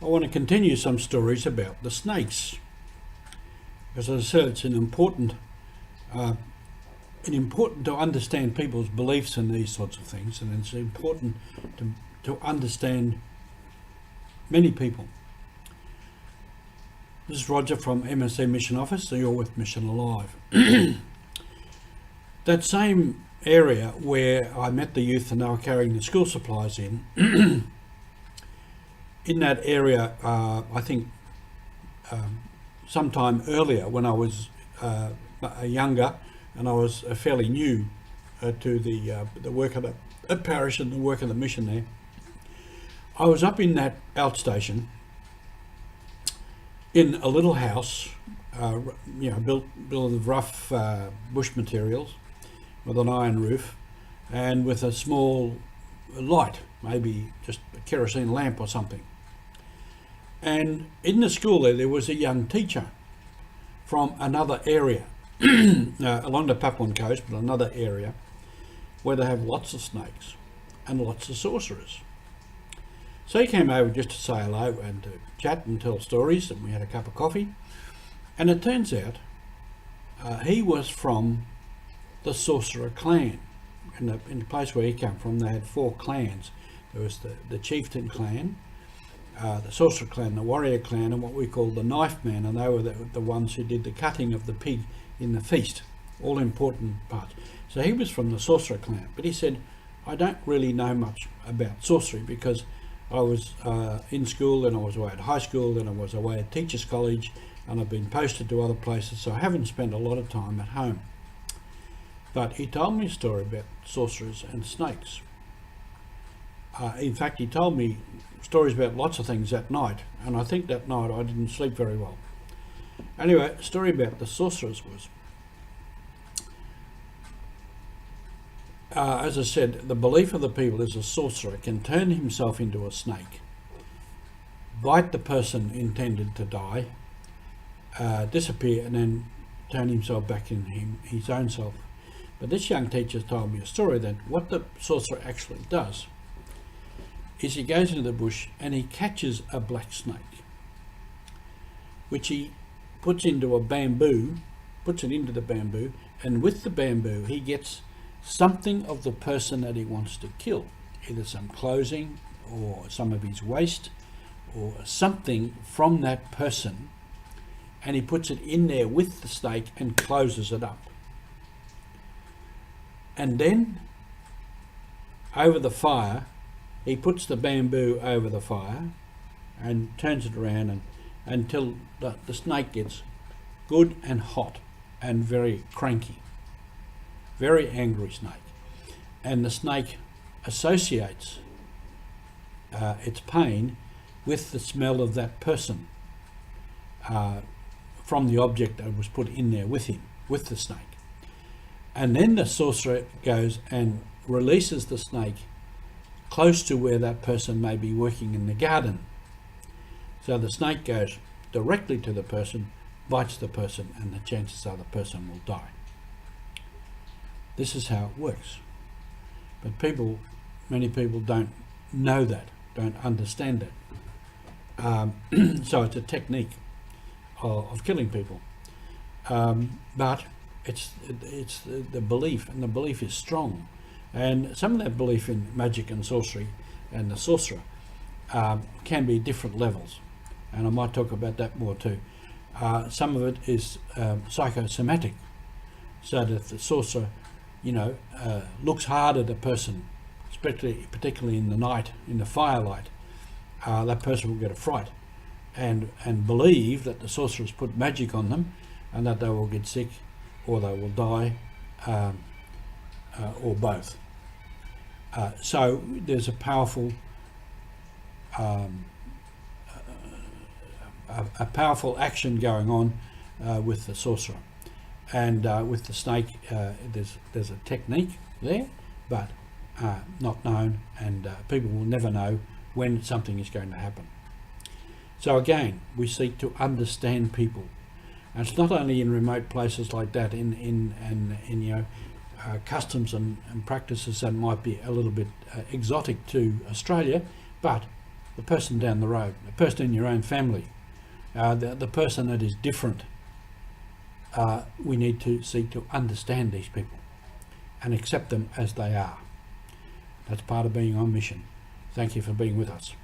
I want to continue some stories about the snakes, because as I said, it's important to understand people's beliefs in these sorts of things, and it's important to understand many people. This is Roger from MSC Mission Office, so you're with Mission Alive. That same area where I met the youth and they were carrying the school supplies in that area, I think sometime earlier when I was younger and I was fairly new to the work of the parish and the work of the mission there, I was up in that outstation in a little house, built of rough bush materials with an iron roof and with a small light, maybe just a kerosene lamp or something. And in the school there was a young teacher from another area, along the Papuan coast, but another area where they have lots of snakes and lots of sorcerers. So he came over just to say hello and to chat and tell stories, and we had a cup of coffee. And it turns out he was from the sorcerer clan. In the place where he came from, they had 4 clans. There was the chieftain clan, the sorcerer clan, the warrior clan, and what we call the knife man, and they were the ones who did the cutting of the pig in the feast, all important parts. So he was from the sorcerer clan, but he said, I don't really know much about sorcery because I was in school, then I was away at high school, then I was away at teachers college, and I've been posted to other places, so I haven't spent a lot of time at home. But he told me a story about sorcerers and snakes. In fact, he told me stories about lots of things that night, and I think that night I didn't sleep very well. Anyway, the story about the sorcerers was, as I said, the belief of the people is a sorcerer can turn himself into a snake, bite the person intended to die, disappear, and then turn himself back in his own self. But this young teacher told me a story that what the sorcerer actually does is he goes into the bush and he catches a black snake, which he puts into a bamboo, puts it into the bamboo, and with the bamboo he gets something of the person that he wants to kill, either some clothing or some of his waste or something from that person, and he puts it in there with the snake and closes it up. And then over the fire, he puts the bamboo over the fire and turns it around until the snake gets good and hot and very cranky, very angry snake. And the snake associates its pain with the smell of that person from the object that was put in there with him, with the snake. And then the sorcerer goes and releases the snake close to where that person may be working in the garden. So the snake goes directly to the person, bites the person, and the chances are the person will die. This is how it works. But many people don't know that, don't understand it. So it's a technique of killing people. But it's the belief, and the belief is strong. And some of that belief in magic and sorcery and the sorcerer can be different levels. And I might talk about that more too. Some of it is psychosomatic, so that the sorcerer, looks hard at a person, particularly in the night, in the firelight, that person will get a fright and believe that the sorcerers put magic on them and that they will get sick or they will die, or both. So there's a powerful action going on with the sorcerer, and with the snake there's a technique there, but not known, and people will never know when something is going to happen. So again, we seek to understand people, and it's not only in remote places like that, in customs and practices that might be a little bit exotic to Australia, but the person down the road, the person in your own family, the person that is different. We need to seek to understand these people and accept them as they are. That's part of being on mission. Thank you for being with us.